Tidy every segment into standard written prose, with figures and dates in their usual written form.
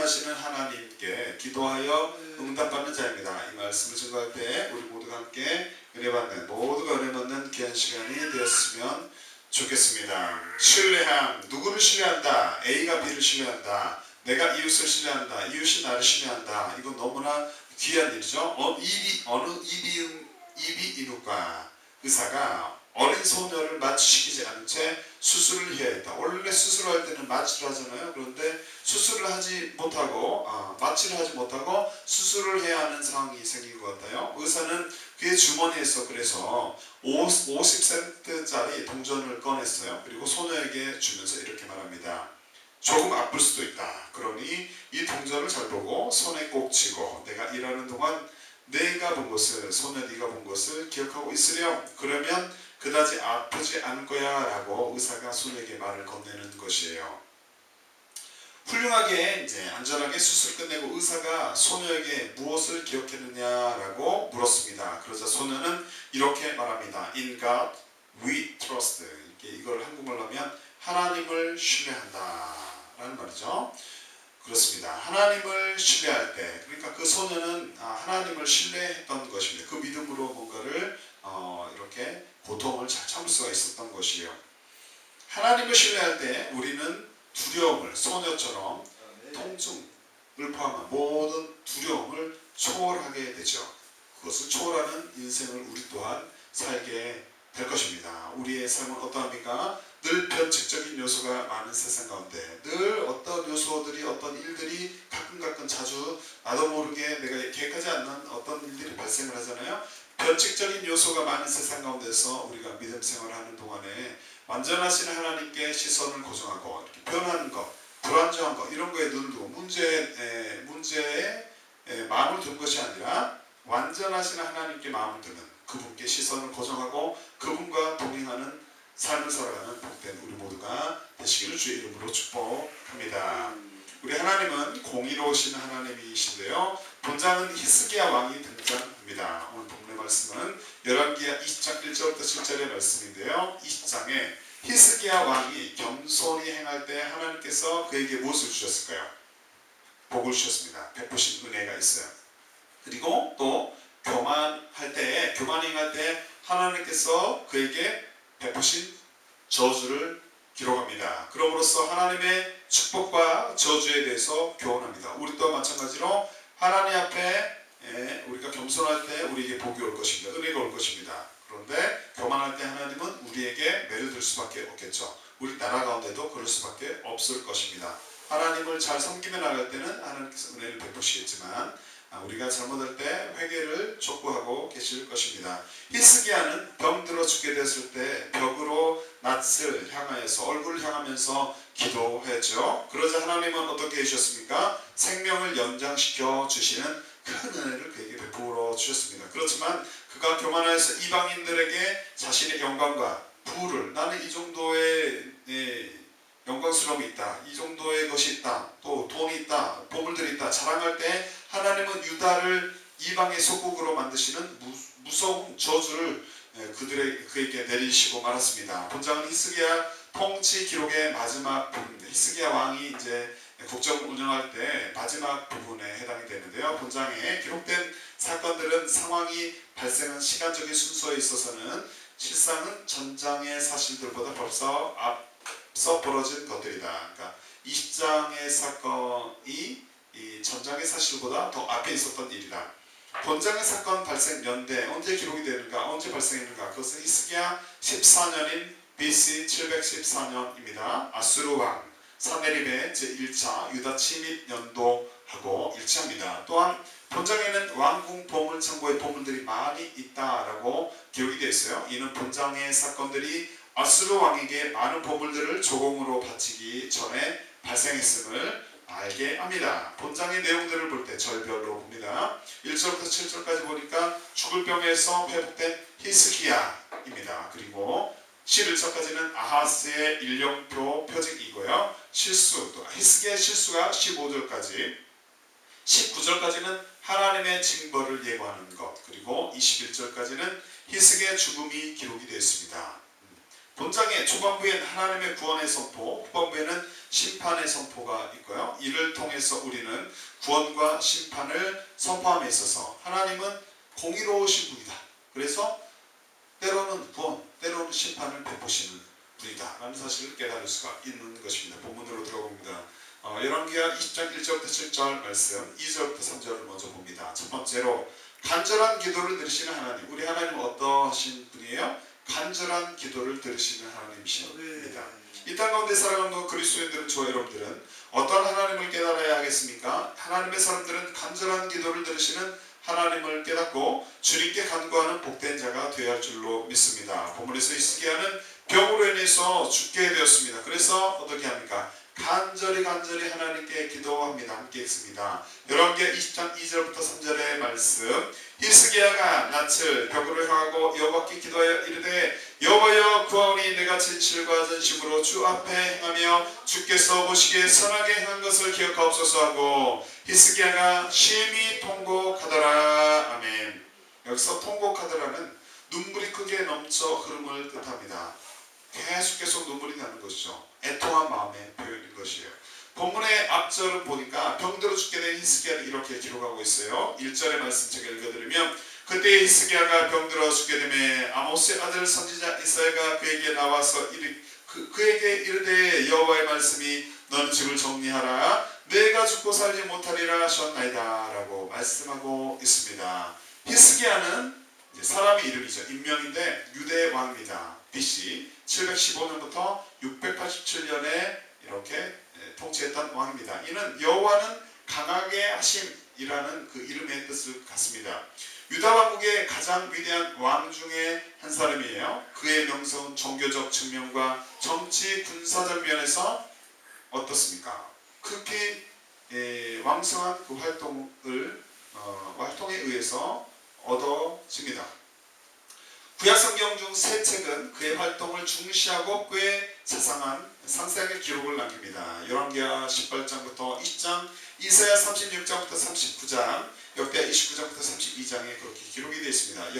전능하시는 하나님께 기도하여 응답받는 자입니다. 이 말씀을 증거할 때 우리 모두가 함께 모두가 은혜 받는 귀한 시간이 되었으면 좋겠습니다. 신뢰함, 누구를 신뢰한다? A가 B를 신뢰한다. 내가 이웃을 신뢰한다. 이웃이 나를 신뢰한다. 이건 너무나 귀한 일이죠. 이비인후과 의사가 어린 소녀를 마취시키지 않은 채 수술을 해야 했다. 원래 수술할 때는 마취를 하잖아요. 그런데 수술을 하지 못하고 마취를 하지 못하고 수술을 해야 하는 상황이 생긴 것 같아요. 의사는 그의 주머니에서 그래서 50센트짜리 동전을 꺼냈어요. 그리고 소녀에게 주면서 이렇게 말합니다. 조금 아플 수도 있다. 그러니 이 동전을 잘 보고 손에 꼭 쥐고 내가 일하는 동안 내가 본 것을, 소녀 네가 본 것을 기억하고 있으렴. 그러면 그다지 아프지 않을 거야 라고 의사가 소녀에게 말을 건네는 것이에요. 훌륭하게 이제 안전하게 수술 끝내고 의사가 소녀에게 무엇을 기억했느냐라고 물었습니다. 그러자 소녀는 이렇게 말합니다. In God we trust. 이걸 한국말로 하면 하나님을 신뢰한다 라는 말이죠. 그렇습니다. 하나님을 신뢰할 때, 그러니까 그 소녀는 하나님을 신뢰했던 것입니다. 그 믿음으로 뭔가를 이렇게 고통을 잘 참을 수가 있었던 것이에요. 하나님을 신뢰할 때 우리는 두려움을, 소녀처럼 통증을 포함한 모든 두려움을 초월하게 되죠. 그것을 초월하는 인생을 우리 또한 살게 될 것입니다. 우리의 삶은 어떠합니까? 늘 변칙적인 요소가 많은 세상 가운데 늘 어떤 요소들이, 어떤 일들이 가끔 자주 나도 모르게 내가 계획하지 않는 어떤 일들이 발생을 하잖아요. 변칙적인 요소가 많은 세상 가운데서 우리가 믿음 생활하는 동안에 완전하신 하나님께 시선을 고정하고 이렇게 변하는 것, 불안정한 것, 이런 거에 눈을 두고 문제에 마음을 둔 것이 아니라 완전하신 하나님께 마음을 두는, 그분께 시선을 고정하고 그분과 동행하는 삶을 살아가는 복된 우리 모두가 되시기를 주의 이름으로 축복합니다. 우리 하나님은 공의로우신 하나님이신데요. 본장은 히스기야 왕이 등장합니다. 오늘 본문의 말씀은 열왕기하 20장 1절부터 7절의 말씀인데요. 20장에 히스기야 왕이 겸손히 행할 때 하나님께서 그에게 무엇을 주셨을까요? 복을 주셨습니다. 베푸신 은혜가 있어요. 그리고 또 교만히 행할 때 하나님께서 그에게 베푸신 저주를 기록합니다. 그럼으로써 하나님의 축복과 저주에 대해서 교훈합니다. 우리 또한 마찬가지로 하나님 앞에 우리가 겸손할 때 우리에게 복이 올 것입니다. 은혜가 올 것입니다. 그런데 교만할 때 하나님은 우리에게 매료될 수밖에 없겠죠. 우리 나라 가운데도 그럴 수밖에 없을 것입니다. 하나님을 잘 섬기며 나갈 때는 하나님께서 은혜를 베푸시겠지만 우리가 잘못할 때 회개를 촉구하고 계실 것입니다. 히스기야는 병들어 죽게 됐을 때 벽으로 낯을 향하여서, 얼굴을 향하면서 기도했죠. 그러자 하나님은 어떻게 해주셨습니까? 생명을 연장시켜 주시는 큰 은혜를 그에게 베풀어 주셨습니다. 그렇지만 그가 교만하여서 이방인들에게 자신의 영광과 부를, 나는 이 정도의 영광스러움이 있다, 이 정도의 것이 있다, 또 돈이 있다, 보물들이 있다 자랑할 때 하나님은 유다를 이방의 소국으로 만드시는 무서운 저주를 그에게 내리시고 말았습니다. 본장은 히스기야 통치 기록의 마지막 부분입니다. 히스기야 왕이 이제 국정을 운영할 때 마지막 부분에 해당이 되는데요. 본장에 기록된 사건들은 상황이 발생한 시간적인 순서에 있어서는 실상은 전장의 사실들보다 벌써 앞서 벌어진 것들이다. 그러니까 20장의 사건이 이 전장의 사실보다 더 앞에 있었던 일이다. 본장의 사건 발생 연대 언제 기록이 되는가, 언제 발생했는가, 그것은 히스기야 14년인 BC 714년입니다. 아수르 왕 사네립의 제1차 유다 침입 연도하고 일치합니다. 또한 본장에는 왕궁 보물 창고의 보물들이 많이 있다라고 기록이 되어 있어요. 이는 본장의 사건들이 아수르 왕에게 많은 보물들을 조공으로 바치기 전에 발생했음을 알게 합니다. 본장의 내용들을 볼 때 절별로 봅니다. 1절부터 7절까지 보니까 죽을 병에서 회복된 히스기야입니다. 그리고 11절까지는 아하스의 일령표 표징이고요. 또 히스기야의 실수가 15절까지, 19절까지는 하나님의 징벌을 예고하는 것, 그리고 21절까지는 히스기야의 죽음이 기록이 되어 있습니다. 본장의 초반부엔 하나님의 구원의 선포, 후반부에는 심판의 선포가 있고요. 이를 통해서 우리는 구원과 심판을 선포함에 있어서 하나님은 공의로우신 분이다. 그래서 때로는 구원, 때로는 심판을 베푸시는 분이다 라는 사실을 깨달을 수가 있는 것입니다. 본문으로 들어봅니다. 열왕기하 20장 1절부터 7절 말씀, 2절부터 3절을 먼저 봅니다. 첫 번째로 간절한 기도를 들으시는 하나님. 우리 하나님은 어떠하신 분이에요? 간절한 기도를 들으시는 하나님이십니다. 이 땅 가운데 살아가는 그리스도인들은, 저와 여러분들은 어떤 하나님을 깨달아야 하겠습니까? 하나님의 사람들은 간절한 기도를 들으시는 하나님을 깨닫고 주님께 간구하는 복된 자가 되어야 할 줄로 믿습니다. 본문에서 히스기야는 병으로 인해서 죽게 되었습니다. 그래서 어떻게 합니까? 간절히 하나님께 기도합니다. 함께 읽습니다. 열왕기하 20장 2절부터 3절의 말씀. 히스기야가 낯을 벽으로 향하고 여호와께 기도하여 이르되 여호와여 구하오니 내가 진실과 전심으로 주 앞에 행하며 주께서 보시기에 선하게 행한 것을 기억하옵소서 하고 히스기야가 심히 통곡하더라. 아멘. 여기서 통곡하더라는 눈물이 크게 넘쳐 흐름을 뜻합니다. 계속 눈물이 나는 것이죠. 애통한 마음의 표현인 것이에요. 본문의 앞절은 보니까 병들어 죽게 된 히스기야를 이렇게 기록하고 있어요. 1절의 말씀 제가 읽어드리면 그때 히스기야가 병들어 죽게 되매 아모스의 아들 선지자 이사야가 그에게 나와서 그에게 이르되 여호와의 말씀이 너는 집을 정리하라 내가 죽고 살지 못하리라 하셨나이다 라고 말씀하고 있습니다. 히스기야는 사람의 이름이죠. 인명인데 유대 왕입니다. BC 715년부터 687년에 이렇게 통치했던 왕입니다. 이는 여호와는 강하게 하심이라는 그 이름의 뜻을 갖습니다. 유다 왕국의 가장 위대한 왕 중에 한 사람이에요. 그의 명성은 종교적 측면과 정치 군사적 면에서 어떻습니까? 극히 왕성한 그 활동에 의해서 얻어집니다. 구약성경 중 세 책은 그의 활동을 중시하고 꽤 상세하게 기록을 남깁니다. 열왕기하 18장부터 20장, 이사야 36장부터 39장, 역대하 29장부터 32장에 그렇게 기록이 되어 있습니다.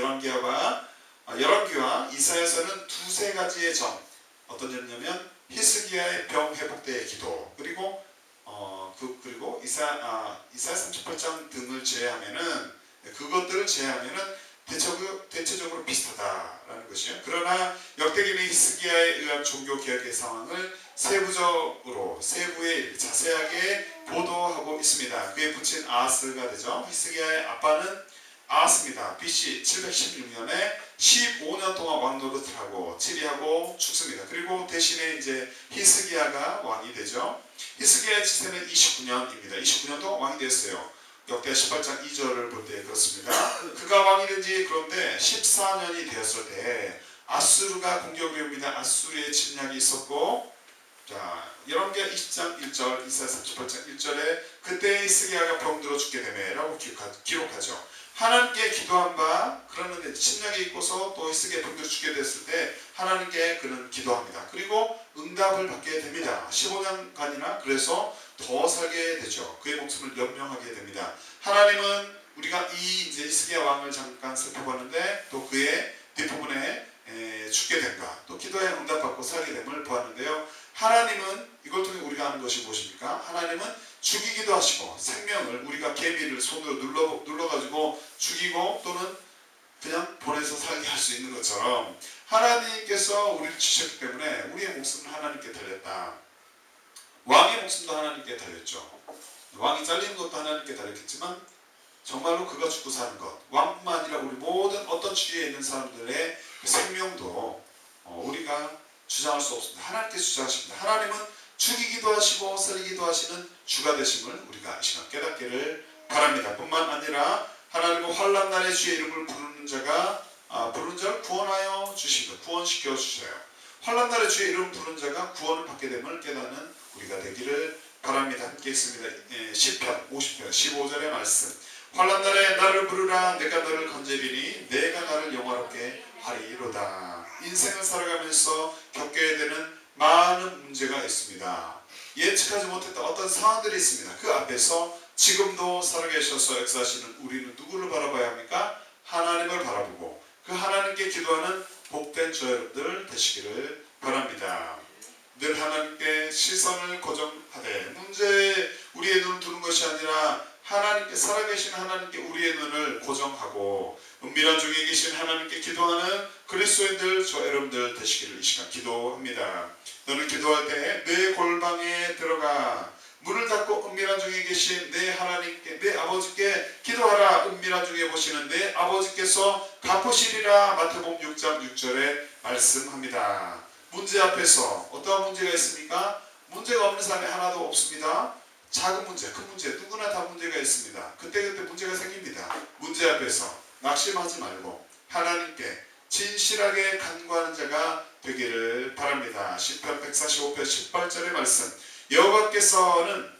열왕기와 이사야서는 두세 가지의 점, 어떤 점이냐면 히스기야의 병 회복 때의 기도, 그리고 이사야 38장 등을 제외하면은, 그것들을 제외하면은 대체적으로 비슷하다라는 것이에요. 그러나 역대기는 히스기야에 의한 종교 개혁의 상황을 세부에 자세하게 보도하고 있습니다. 그의 부친 아하스가 되죠. 히스기야의 아빠는 아하스입니다. BC 716년에 15년 동안 왕 노릇을 하고 치리하고 죽습니다. 그리고 대신에 이제 히스기야가 왕이 되죠. 히스기야의 치세는 29년입니다. 29년 동안 왕이 됐어요. 역대 18장 2절을 볼 때 그렇습니다. 그가 왕이 된 지 그런데 14년이 되었을 때 아수르가 공격을 옵니다. 아수르의 침략이 있었고, 자, 열왕기하 20장 1절, 이사야 38장 1절에 그때 히스기야가 병들어 죽게 되매 라고 기록하죠. 하나님께 기도한 바, 그러는데 침략이 있고서 또 히스기야 병들어 죽게 됐을 때 하나님께 그는 기도합니다. 그리고 응답을 받게 됩니다. 15년간이나 그래서 더 살게 되죠. 그의 목숨을 연명하게 됩니다. 하나님은 우리가 이제 히스기야 왕을 잠깐 살펴봤는데 또 그의 뒷부분에 죽게 된가, 또 기도에 응답받고 살게 됨을 보았는데요. 하나님은 이걸 통해 우리가 아는 것이 무엇입니까? 하나님은 죽이기도 하시고 생명을 우리가 개미를 손으로 눌러가지고 죽이고 또는 그냥 보내서 살게 할 수 있는 것처럼 하나님께서 우리를 주셨기 때문에 우리의 목숨은 하나님께 달렸다. 왕의 목숨도 하나님께 달렸죠. 왕이 잘리는 것도 하나님께 달렸겠지만 정말로 그가 죽고 사는 것, 왕뿐만 아니라 우리 모든 어떤 주위에 있는 사람들의 생명도 우리가 주장할 수 없습니다. 하나님께서 주장하십니다. 하나님은 죽이기도 하시고 살리기도 하시는 주가 되심을 우리가 이 시간 깨닫기를 바랍니다. 뿐만 아니라 하나님은 환난날에 주의 이름을 부르는 자를 구원하여 주십니다. 구원시켜 주셔요. 환난날에 주의 이름을 부르는 자가 구원을 받게 됨을 깨닫는 우리가 되기를 바랍니다. 함께 있습니다. 시편 50편 15절의 말씀. 환난날에 나를 부르라. 내가 너를 건지리니 내가 나를 영화롭게 하리로다. 인생을 살아가면서 겪게 되는 많은 문제가 있습니다. 예측하지 못했던 어떤 상황들이 있습니다. 그 앞에서 지금도 살아계셔서 역사하시는 우리는 누구를 바라봐야 합니까? 하나님을 바라보고 그 하나님께 기도하는 복된 저 여러분들 되시기를 바랍니다. 늘 하나님께 시선을 고정하되 문제에 우리의 눈을 두는 것이 아니라 하나님께, 살아계신 하나님께 우리의 눈을 고정하고 은밀한 중에 계신 하나님께 기도하는 그리스도인들, 저 여러분들 되시기를 이 시간 기도합니다. 너는 기도할 때 내 골방에 들어가 문을 닫고 은밀한 중에 계신 내 하나님께, 내 아버지께 기도하라. 은밀한 중에 보시는 내 아버지께서 갚으시리라. 마태복음 6장 6절에 말씀합니다. 문제 앞에서 어떠한 문제가 있습니까? 문제가 없는 사람이 하나도 없습니다. 작은 문제, 큰 문제, 누구나 다 문제가 있습니다. 그때그때 문제가 생깁니다. 문제 앞에서 낙심하지 말고 하나님께 진실하게 간구하는 자가 되기를 바랍니다. 시편 145편 18절의 말씀, 여호와께서는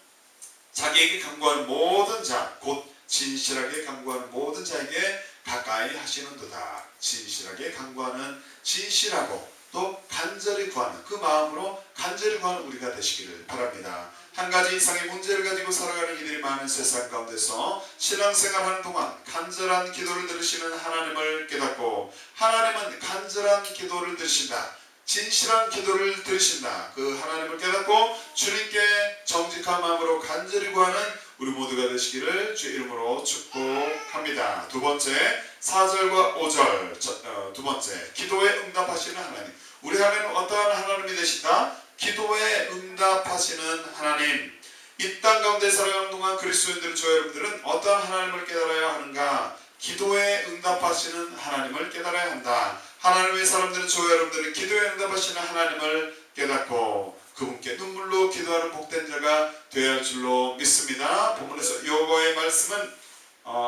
자기에게 간구하는 모든 자, 곧 진실하게 간구하는 모든 자에게 가까이 하시는도다. 진실하게 간구하는, 진실하고 또 간절히 구하는, 그 마음으로 간절히 구하는 우리가 되시기를 바랍니다. 한 가지 이상의 문제를 가지고 살아가는 이들이 많은 세상 가운데서 신앙생활하는 동안 간절한 기도를 들으시는 하나님을 깨닫고, 하나님은 간절한 기도를 들으신다, 진실한 기도를 들으신다, 그 하나님을 깨닫고 주님께 정직한 마음으로 간절히 구하는 우리 모두가 되시기를 주 이름으로 축복합니다. 두 번째, 4절과 5절, 두 번째, 기도에 응답하시는 하나님. 우리 하나님은 어떠한 하나님이 되신다? 기도에 응답하시는 하나님. 이 땅 가운데 살아가는 동안 그리스도인들, 저 여러분들은 어떠한 하나님을 깨달아야 하는가? 기도에 응답하시는 하나님을 깨달아야 한다. 하나님의 사람들은, 저 여러분들은 기도에 응답하시는 하나님을 깨닫고 그분께 눈물로 기도하는 복된 자가 되어야 할 줄로 믿습니다. 본문에서 여호와의 말씀은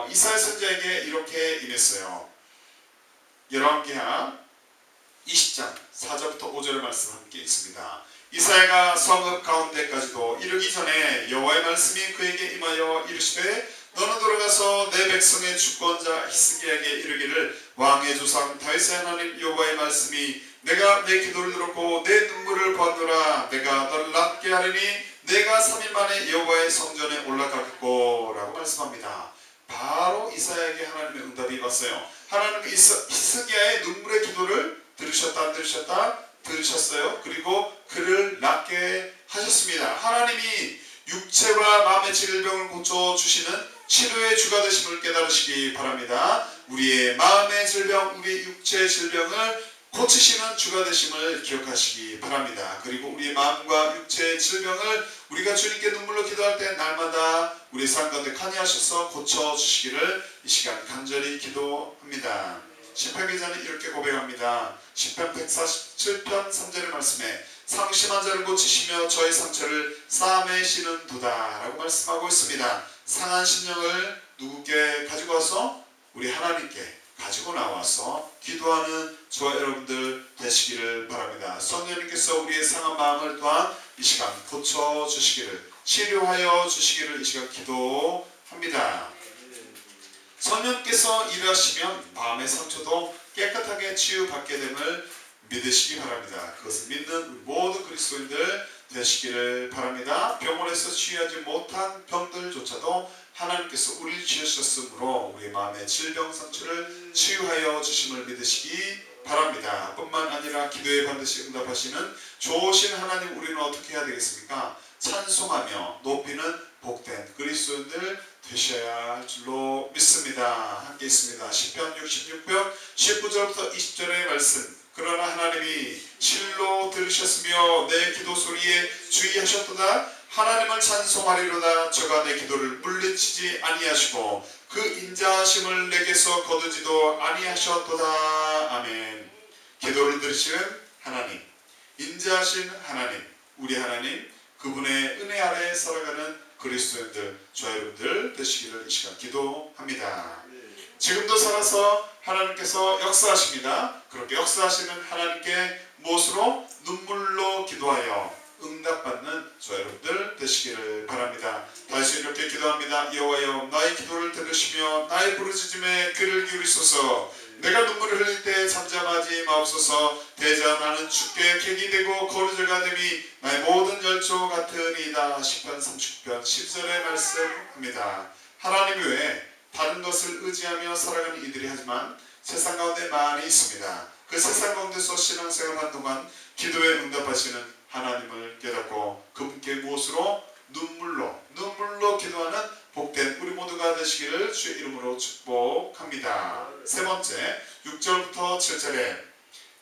이사야 선지자에게 이렇게 임했어요. 열왕기하 20장 4절부터 5절의 말씀 함께 있습니다. 이사야가 성읍 가운데까지도 이르기 전에 여호와의 말씀이 그에게 임하여 이르시되, 너는 돌아가서 내 백성의 주권자 히스기야에게 이르기를, 왕의 조상 다윗의 하나님 여호와의 말씀이 내가 내 기도를 들었고 내 눈물을 보았노라. 내가 너를 낫게 하리니 내가 3일 만에 여호와의 성전에 올라가겠고 라고 말씀합니다. 바로 이사야에게 하나님의 응답이 왔어요. 하나님은 히스기야의 눈물의 기도를 들으셨다, 안 들으셨다? 들으셨어요. 그리고 그를 낫게 하셨습니다. 하나님이 육체와 마음의 질병을 고쳐주시는 치료의 주가 되심을 깨달으시기 바랍니다. 우리의 마음의 질병, 우리의 육체의 질병을 고치시는 주가 되심을 기억하시기 바랍니다. 그리고 우리의 마음과 육체의 질병을 우리가 주님께 눈물로 기도할 때 날마다 우리의 삶 가운데 간이하셔서 고쳐주시기를 이 시간 간절히 기도합니다. 시편 기자는 이렇게 고백합니다. 시편 147편 3절의 말씀에 상심한 자를 고치시며 저의 상처를 싸매시는 도다 라고 말씀하고 있습니다. 상한 심령을 누구께 가지고 와서? 우리 하나님께 가지고 나와서 기도하는 저와 여러분들 되시기를 바랍니다. 성령님께서 우리의 상한 마음을 또한 이 시간 고쳐주시기를, 치료하여 주시기를 이 시간 기도합니다. 성령께서 일하시면 마음의 상처도 깨끗하게 치유받게 됨을 믿으시기 바랍니다. 그것을 믿는 모든 그리스도인들 되시기를 바랍니다. 병원에서 치유하지 못한 병들조차도 하나님께서 우리를 치유하셨으므로 우리 마음의 질병 상처를 치유하여 주심을 믿으시기 바랍니다. 뿐만 아니라 기도에 반드시 응답하시는 좋으신 하나님, 우리는 어떻게 해야 되겠습니까? 찬송하며 높이는 복된 그리스도인들 되셔야 할 줄로 믿습니다. 함께 있습니다. 시편 66편 19절부터 20절의 말씀. 그러나 하나님이 실로 들으셨으며 내 기도 소리에 주의하셨도다. 하나님을 찬송하리로다. 저가 내 기도를 물리치지 아니하시고 그 인자하심을 내게서 거두지도 아니하셨도다. 아멘. 기도를 들으시는 하나님, 인자하신 하나님, 우리 하나님, 그분의 은혜 아래 살아가는 그리스도인들, 저 여러분들 되시기를 이 시간 기도합니다. 지금도 살아서 하나님께서 역사하십니다. 그렇게 역사하시는 하나님께 무엇으로? 눈물로 기도하여 응답받는 저 여러분들 되시기를 바랍니다. 다시 이렇게 기도합니다. 여호와여, 나의 기도를 들으시며 나의 부르짖음에 귀를 기울이소서. 내가 눈물을 흘릴 때 잠잠하지 마옵소서. 대자 나는 주께 객이 되고 거류자가 됨이 나의 모든 열조 같으니이다. 시편 30편 10절의 말씀합니다. 하나님 외에 다른 것을 의지하며 살아가는 이들이 하지만 세상 가운데 많이 있습니다. 그 세상 가운데서 신앙생활한 동안 기도에 응답하시는 하나님을 깨닫고 그분께 무엇으로? 눈물로 기도하는 복된 우리 모두가 되시기를 주의 이름으로 축복합니다. 세 번째, 6절부터 7절에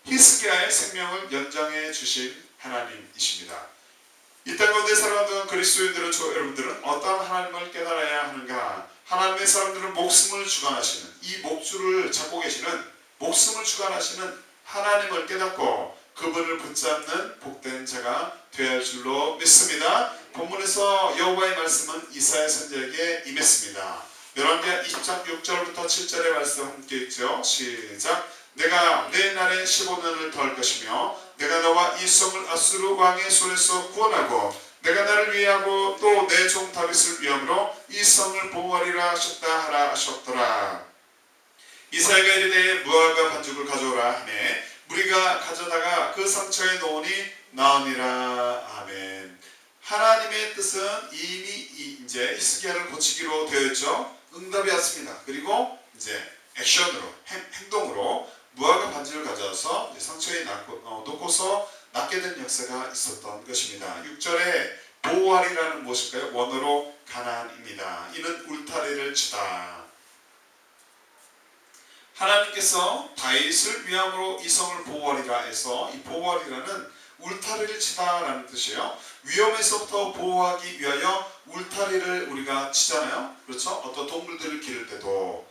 히스기야의 생명을 연장해 주신 하나님이십니다. 이 땅 가운데 살아가는 그리스도인들은, 여러분들은 어떤 하나님을 깨달아야 하는가? 하나님의 사람들은 목숨을 주관하시는, 이 목줄을 잡고 계시는, 목숨을 주관하시는 하나님을 깨닫고 그분을 붙잡는 복된 자가 되어야 할 줄로 믿습니다. 본문에서 여호와의 말씀은 이사야 선지자에게 임했습니다. 열왕기하 20장 6절부터 7절의 말씀 함께 읽죠. 시작. 내가 내 날에 15년을 더할 것이며 내가 너와 이 성을 아수르 왕의 손에서 구원하고 내가 나를 위하고 또 내 종 다윗을 위함으로 이 성을 보호하리라 하셨다 하라 하셨더라. 이사야가 이르되 무화과 반죽을 가져오라 하매 무리가 가져다가 그 상처에 놓으니 나으니라. 아멘. 하나님의 뜻은 이미 이제 히스기야를 고치기로 되어 있죠. 응답이 왔습니다. 그리고 이제 액션으로, 행동으로 무화과 반죽을 가져와서 상처에 놓고서 낫게 된 역사가 있었던 것입니다. 6절에 보호하리라는 무엇일까요? 원어로 가난입니다. 이는 울타리를 치다. 하나님께서 다윗을 위함으로 이 성을 보호하리라 해서 이 보호하리라는 울타리를 치다라는 뜻이에요. 위험에서부터 보호하기 위하여 울타리를 우리가 치잖아요. 그렇죠? 어떤 동물들을 기를 때도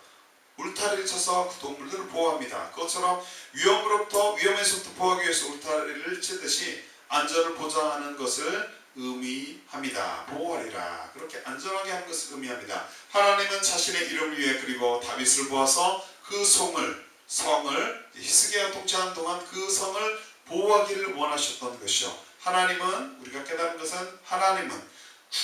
울타리를 쳐서 그 동물들을 보호합니다. 그것처럼 위험에서부터 보호하기 위해서 울타리를 치듯이 안전을 보장하는 것을 의미합니다. 보호하리라. 그렇게 안전하게 하는 것을 의미합니다. 하나님은 자신의 이름을 위해 그리고 다윗을 모아서 그 성을 히스기야가 통치하는 동안 그 성을 보호하기를 원하셨던 것이요. 하나님은, 우리가 깨달은 것은 하나님은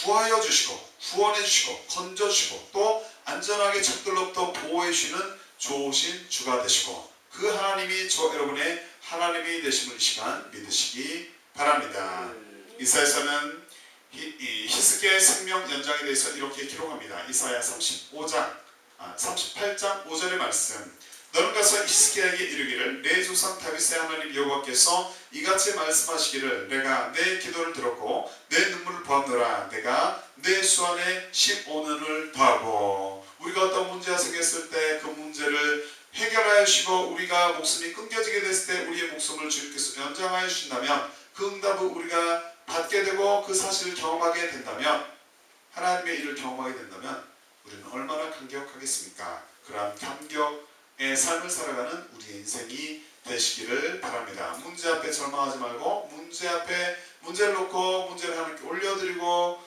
구하여 주시고 구원해 주시고 건져 주시고 또 안전하게 적들로부터 보호해 주시는 좋으신 주가 되시고 그 하나님이 여러분의 하나님이 되심을 이 시간 믿으시기 바랍니다. 이사야서는 히스기야의 생명 연장에 대해서 이렇게 기록합니다. 이사야 38장 5절의 말씀. 너는 가서 히스기야에게 이르기를 내 조상 다윗의 하나님 여호와께서 이같이 말씀하시기를 내가 내 기도를 들었고 내 눈물을 보았노라. 내가 내 수 안에 15년을 더하고. 우리가 어떤 문제가 생겼을 때 그 문제를 해결하여 주시고 우리가 목숨이 끊겨지게 됐을 때 우리의 목숨을 주님께서 연장하여 주신다면 그 응답을 우리가 받게 되고 그 사실을 경험하게 된다면, 하나님의 일을 경험하게 된다면 우리는 얼마나 감격하겠습니까? 그러한 감격의 삶을 살아가는 우리의 인생이 되시기를 바랍니다. 문제 앞에 절망하지 말고 문제를 놓고 문제를 하나님께 올려드리며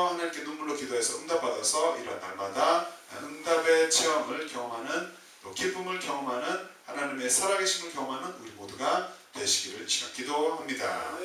하나님께 눈물로 기도해서 응답받아서 이런 날마다 응답의 체험을 경험하는, 또 기쁨을 경험하는, 하나님의 살아계심을 경험하는 우리 모두가 되시기를 이 시간 기도합니다.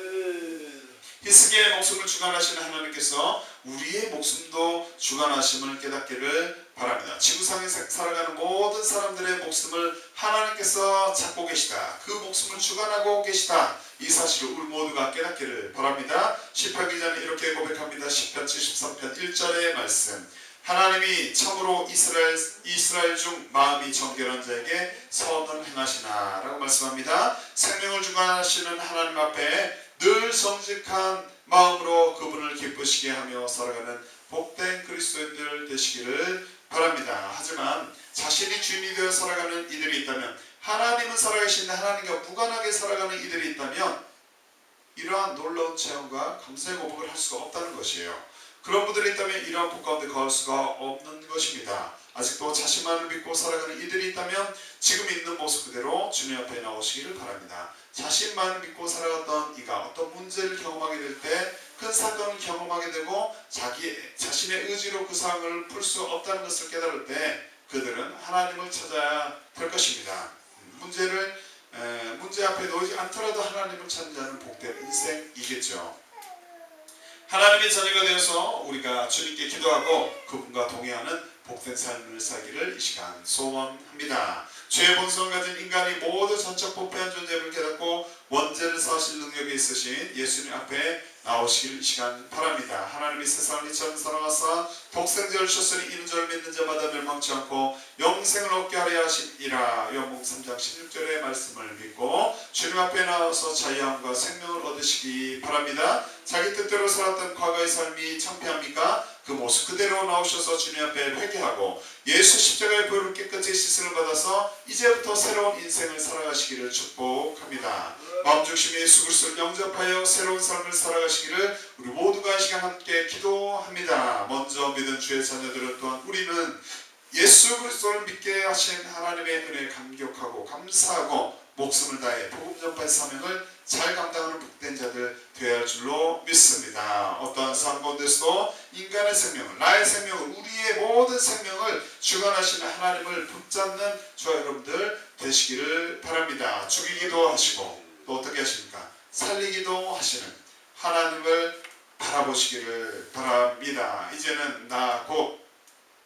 히스기야의 목숨을 주관하시는 하나님께서 우리의 목숨도 주관하심을 깨닫기를 바랍니다. 지구상에 살아가는 모든 사람들의 목숨을 하나님께서 잡고 계시다. 그 목숨을 주관하고 계시다. 이 사실을 우리 모두가 깨닫기를 바랍니다. 18기자는 이렇게 고백합니다. 시편 73편 1절의 말씀. 하나님이 참으로 이스라엘 중 마음이 정결한 자에게 선을 행하시나 라고 말씀합니다. 생명을 주관하시는 하나님 앞에 늘 정직한 마음으로 그분을 기쁘시게 하며 살아가는 복된 그리스도인들 되시기를 바랍니다. 하지만 자신이 주인이 되어 살아가는 이들이 있다면, 하나님은 살아계신데 하나님과 무관하게 살아가는 이들이 있다면 이러한 놀라운 체험과 감사의 고백을 할 수가 없다는 것이에요. 그런 분들이 있다면 이러한 복 가운데 거할 수가 없는 것입니다. 아직도 자신만을 믿고 살아가는 이들이 있다면 지금 있는 모습 그대로 주님 앞에 나오시기를 바랍니다. 자신만을 믿고 살아갔던 이가 어떤 문제를 경험하게 될 때, 큰 사건을 경험하게 되고 자신의 의지로 그 상황을 풀 수 없다는 것을 깨달을 때 그들은 하나님을 찾아야 될 것입니다. 문제 앞에 놓이지 않더라도 하나님을 찾는 자는 복된 인생이겠죠. 하나님의 자녀가 되어서 우리가 주님께 기도하고 그분과 동행하는 복된 삶을 살기를 이 시간 소원합니다. 죄의 본성을 가진 인간이 모두 전적 부패한 존재임을 깨닫고 원죄를 사실 능력이 있으신 예수님 앞에 나오시길 이 시간 바랍니다. 하나님이 세상을 이처럼 사랑하사 독생자를 주셨으니 이는 저를 믿는 자마다 멸망치 않고 영생을 얻게 하려 하심이라. 요한복음 3장 16절의 말씀을 믿고 주님 앞에 나와서 자유함과 생명을 얻으시기 바랍니다. 자기 뜻대로 살았던 과거의 삶이 창피합니까? 그 모습 그대로 나오셔서 주님 앞에 회개하고 예수 십자가의 보혈을 깨끗이 씻음을 받아서 이제부터 새로운 인생을 살아가시기를 축복합니다. 마음중심에 예수 그리스도를 영접하여 새로운 삶을 살아가시기를 우리 모두가 이 시간 함께 기도합니다. 먼저 믿은 주의 자녀들은 또한 우리는 예수 그리스도를 믿게 하신 하나님의 은혜에 감격하고 감사하고 목숨을 다해 복음 전파의 사명을 잘 감당하는 복된 자들 되어야 할 줄로 믿습니다. 어떠한 삶 가운데서도 인간의 생명을, 나의 생명을, 우리의 모든 생명을 주관하시는 하나님을 붙잡는 저와 여러분들 되시기를 바랍니다. 죽이기도 하시고 또 어떻게 하십니까? 살리기도 하시는 하나님을 바라보시기를 바랍니다. 이제는 나 곧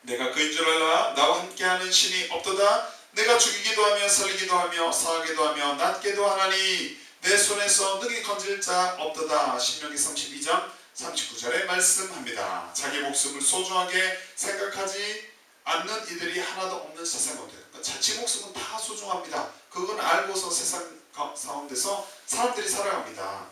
내가 그인 줄 알라. 나와 함께하는 신이 없도다. 내가 죽이기도 하며 살리기도 하며 사하기도 하며 낫게도 하나니 내 손에서 능히 건질 자 없도다. 신명기 32장 39절에 말씀합니다. 자기 목숨을 소중하게 생각하지 않는 이들이 하나도 없는 세상 가운데, 자기 목숨은 다 소중합니다. 그건 알고서 세상 가운데서 사람들이 살아갑니다.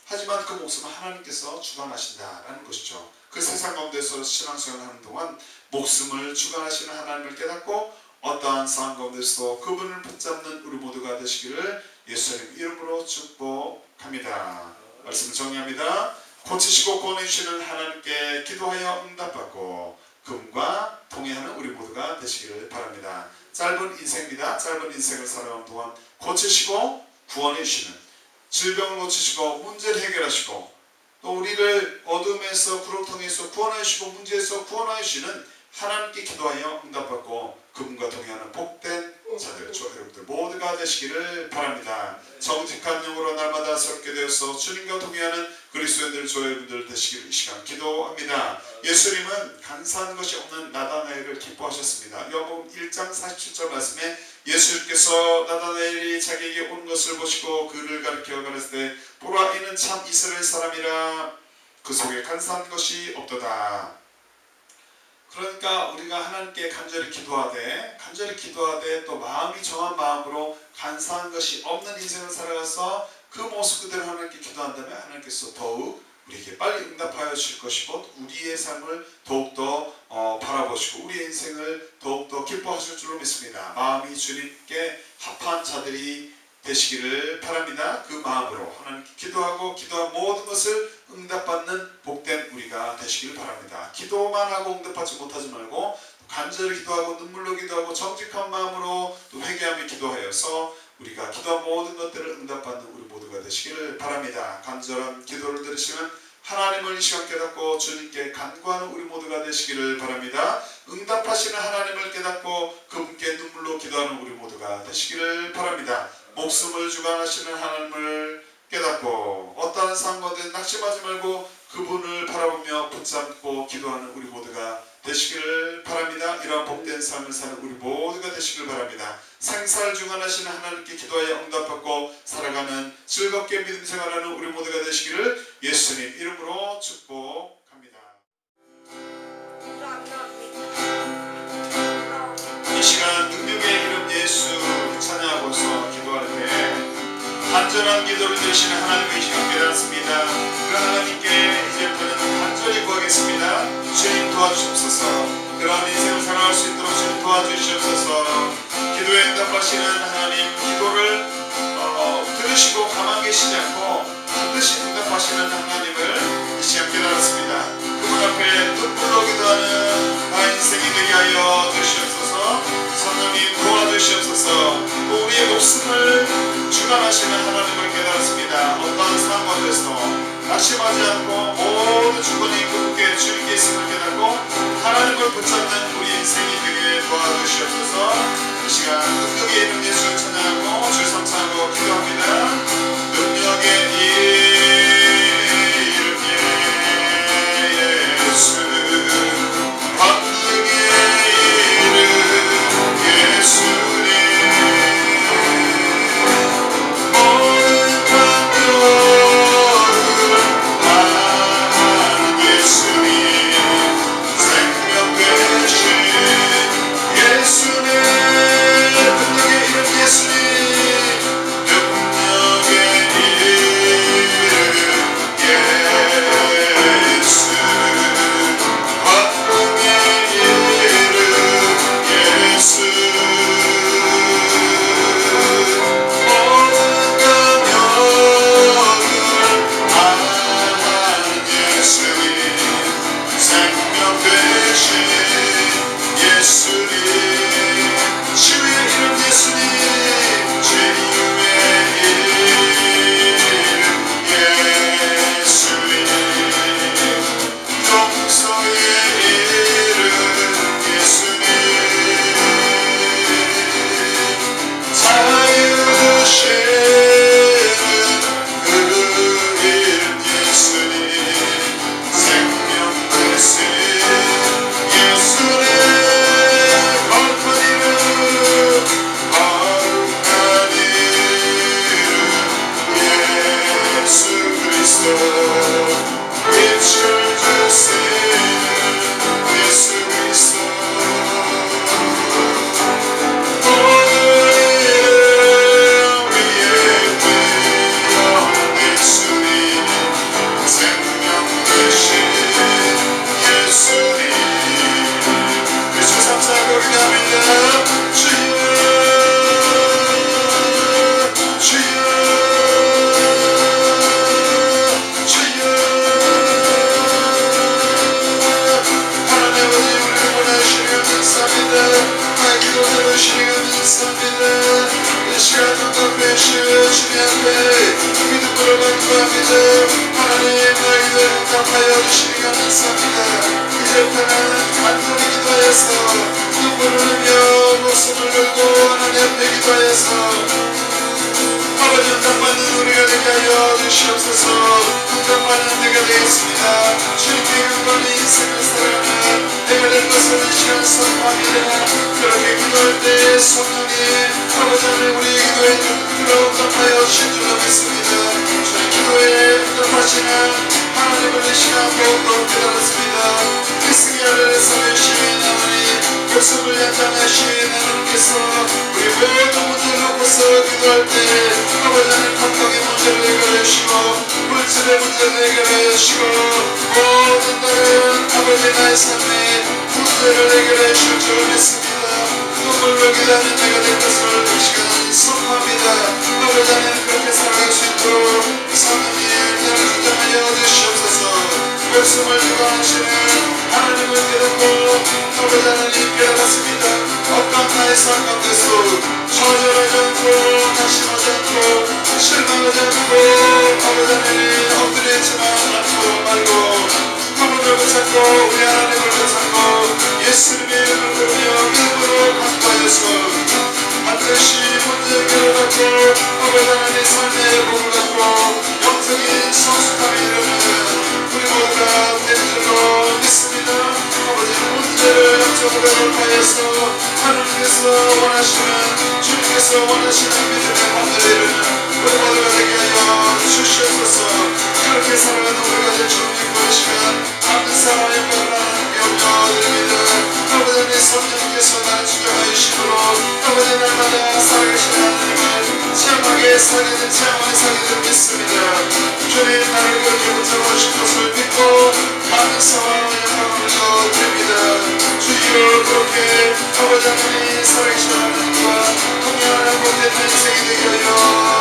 하지만 그 목숨은 하나님께서 주관하신다라는 것이죠. 그 세상 가운데서 신앙생활하는 동안 목숨을 주관하시는 하나님을 깨닫고 어떠한 상황 가운데서도 그분을 붙잡는 우리 모두가 되시기를 예수님 이름으로 축복합니다. 말씀을 정리합니다. 고치시고 구원해주시는 하나님께 기도하여 응답받고 그분과 동행하는 우리 모두가 되시기를 바랍니다. 짧은 인생입니다. 짧은 인생을 살아가는 동안 고치시고 구원해주시는, 질병을 고치시고 문제를 해결하시고 또 우리를 어둠에서 구렁텅이에서 구원하시고 문제에서 구원하시는 하나님께 기도하여 응답받고 그분과 동행하는 복된 자들, 저 여러분들 모두가 되시기를 바랍니다. 정직한 영으로 날마다 새롭게 되어서 주님과 동행하는 그리스도인들, 저 여러분들 되시기를 이 시간 기도합니다. 예수님은 간사한 것이 없는 나다나엘을 기뻐하셨습니다. 요한복음 1장 47절 말씀에 예수님께서 나다나엘이 자기에게 오는 것을 보시고 그를 가리켜 가라사대 보라 이는 참 이스라엘 사람이라 그 속에 간사한 것이 없도다. 그러니까 우리가 하나님께 간절히 기도하되 또 마음이 정한 마음으로 간사한 것이 없는 인생을 살아가서 그 모습 그대로 하나님께 기도한다면 하나님께서 더욱 우리에게 빨리 응답하여 주실 것이고 우리의 삶을 더욱더 바라보시고 우리의 인생을 더욱더 기뻐하실 줄로 믿습니다. 마음이 주님께 합한 자들이 되시기를 바랍니다. 그 마음으로 하나님께 기도하고 기도한 모든 것을 응답받는 복된 우리가 되시기를 바랍니다. 기도만 하고 응답하지 못하지 말고 간절히 기도하고 눈물로 기도하고 정직한 마음으로 또 회개하며 기도하여서 우리가 기도한 모든 것들을 응답받는 우리 모두가 되시기를 바랍니다. 간절한 기도를 들으시는 하나님을 이 시간 깨닫고 주님께 간구하는 우리 모두가 되시기를 바랍니다. 응답하시는 하나님을 깨닫고 그분께 눈물로 기도하는 우리 모두가 되시기를 바랍니다. 목숨을 주관하시는 하나님을 깨닫고 어떠한 상황든 낙심하지 말고 그분을 바라보며 붙잡고 기도하는 우리 모두가 되시기를 바랍니다. 이러한 복된 삶을 사는 우리 모두가 되시기를 바랍니다. 생사를 주관하시는 하나님께 기도하여 응답받고 살아가는 즐겁게 믿음 생활하는 우리 모두가 되시기를 예수님 이름으로 축복합니다. 이 시간 능력의 이름 예수 찬양하고서 기도할 때 간절한 기도를 들으시는 하나님의 이 시간 깨닫습니다. 그 하나님께 이제부터는 간절히 구하겠습니다. 주님 도와주시옵소서. 그러한 인생을 살아갈 수 있도록 주님 도와주시옵소서. 기도에 응답하시는 하나님, 기도를 들으시고 가만 계시지 않고 반드시 응답하시는 하나님을 이 시간 깨달았습니다. 그분 앞에 눈물로 기도하는 나 인생이 되게 하여 주시옵소서. 성령님 도와주시옵소서. 또 우리의 목숨을 주관하시는 하나님을 깨달았습니다. 어떠한 상황 가운데서 낙심하지 않고 모든 주권이 그분께 주님께 있음을 깨닫고 하나님을 붙잡는 우리 인생이 되게 도와주시옵소서. 이 시간 능력의 이름 예수를 찬양하고 주를 성찬하고 기도합니다. 능력의 이름 예수, 권능의 이름 예수님, 모든 강력을 아버지를 주님 감사합니다. 이 시간 감사해 주시고 주님 앞에 믿음으로 간구합니다. 하나님 나의 기도에 응답하여 주시니 감사합니다. 이제부터는 간절히 기도하여서 눈물을 흘리며 목숨을 걸고 하나님 앞에 기도하여서 아버지 응답받는 우리가 되게 하여 주시옵소서. 응답받는 내가 되겠습니다. 주님께 영광의 인생을 살아가는 내가 될 것을 이 시간 선포합니다. 그렇게 기도할 때 성령이 아버지 하나님 우리의 기도에 들어 응답하여 주신 줄로 믿습니다. 주님 기도에 응답하시는 하나님을 이 시간 더욱더 깨달았습니다. 기승이 아래를 살아주신 하나님 목숨을 연장하신 하나님께서 우리 모든 문제를 놓고서 기도할 때 아버지 하나님 건강의 문제를 해결해 주시고 물질의 문제를 해결해 주시고 모든 다른 아버지 나의 삶의 문제를 해결해 주실 줄 믿습니다. 눈물로 기도하는 내가 될 것을 이 시간 선포합니다. 아버지 하나님 그렇게 살아갈 수 있도록 성령님 나를 주장하여 주시옵소서. 목숨을 주관하시는 하나님을 깨닫고 아버지 하나님 깨달았습니다. 어떤 나의 삶 가운데서 좌절하지 않고 낙심하지 않고 실망하지 않고 아버지 하나님 엎드려있지만 않고 말고 그분을 붙잡고 우리 하나님을 붙잡고 예수님의 이름을 부르며 믿음으로 간구하여서 반드시 문제 해결을 받고 아버지 하나님 삶의 복을 갖고 영적인 성숙함이 이르는 우리 모두가 되는 줄로 믿습니다. 아버지 문제를 영적으로 돌파해서 하나님께서 원하시는 주님께서 원하시는 믿음의 밤들을 이루는 우리 모두가 되게 하여 주시옵소서. 그렇게 살아가는 우리가 될 줄 믿고 이 시간 감사와 영광을 하나님께 올려드립니다. 아버지 하나님 성령님께서 나를 주장하여 주시므로 아버지 날마다 살아계신 하나님을 체험하게 살게 체험하게 살게 될 믿습니다. 주님 나를 그렇게 붙잡아 주신 것을 믿고 감사와 영광을 올려드립니다. 주여 그렇게 아버지 하나님 살아계신 하나님과 동행하는 복된 인생이 되게 하여